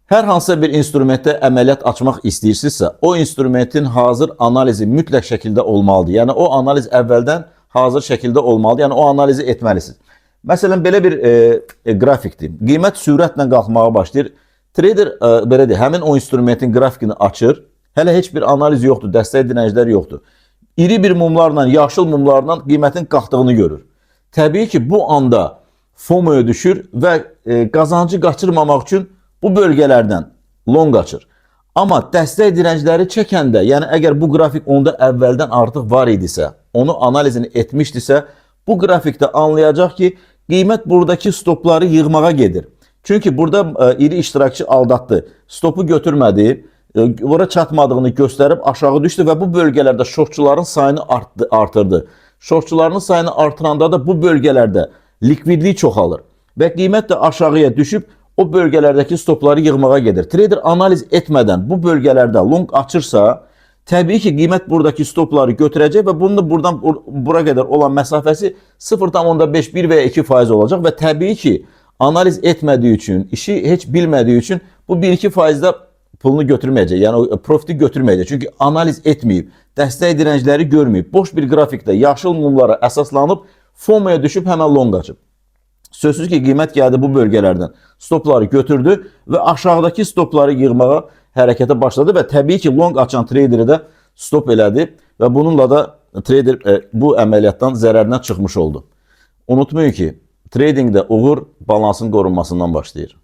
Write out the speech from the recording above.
Hər hansısa bir instrumentdə əməliyyat açmaq istəyirsinizsə, o instrumentin hazır analizi mütləq şəkildə olmalıdır. Yəni o analiz əvvəldən hazır şəkildə olmalıdır. Yəni o analizi etməlisiniz. Məsələn, belə bir qrafikdir. Qiymət sürətlə qalxmağa başlayır. Trader belə deyir, həmin o instrumentin qrafikini açır. Hələ heç bir analiz yoxdur, dəstək dirençlər yoxdur. İri bir mumlarla, yaşıl mumlarla qiymətin qalxdığını görür. Təbii ki, bu anda FOMO-ya düşür və qazancı qaçırmamaq üçün bu bölgələrdən long açır. Amma dəstək dirençləri çəkəndə, yəni əgər bu qrafik onda əvvəldən artıq var idisə, onu analizini etmişdisə, bu qrafikdə anlayacaq ki, qiymət buradakı stopları yığmağa gedir. Çünki burada iri iştirakçı aldatdı, stopu götürmədi, ora çatmadığını göstərib aşağı düşdü və bu bölgələrdə şortçuların sayını artırdı. Şortçuların sayını artıranda da bu bölgələrdə likvidlik çoxalır və qiymət də aşağıya düşüb o bölgələrdəki stopları yığmağa gedir. Trader analiz etmədən bu bölgələrdə long açırsa, təbii ki, qiymət buradakı stopları götürəcək və bunun da buradan bura qədər olan məsafəsi 0,5, 1 və ya 2% olacaq və təbii ki, analiz etmədiyi üçün, işi heç bilmədiyi üçün bu 1-2%də pulunu götürməyəcək, yəni profiti götürməyəcək. Çünki analiz etməyib, dəstək dirençləri görməyib, boş bir qrafikdə yaşıl mumlara əsaslanıb, FOMO-ya düşüb həmən long açıb. Sözsüz ki, qiymət gəldi bu bölgələrdən stopları götürdü və aşağıdakı stopları yığmağa hərəkətə başladı və təbii ki, long açan traderi də stop elədi və bununla da trader bu əməliyyatdan zərərdən çıxmış oldu. Unutmayın ki, tradingdə uğur balansın qorunmasından başlayır.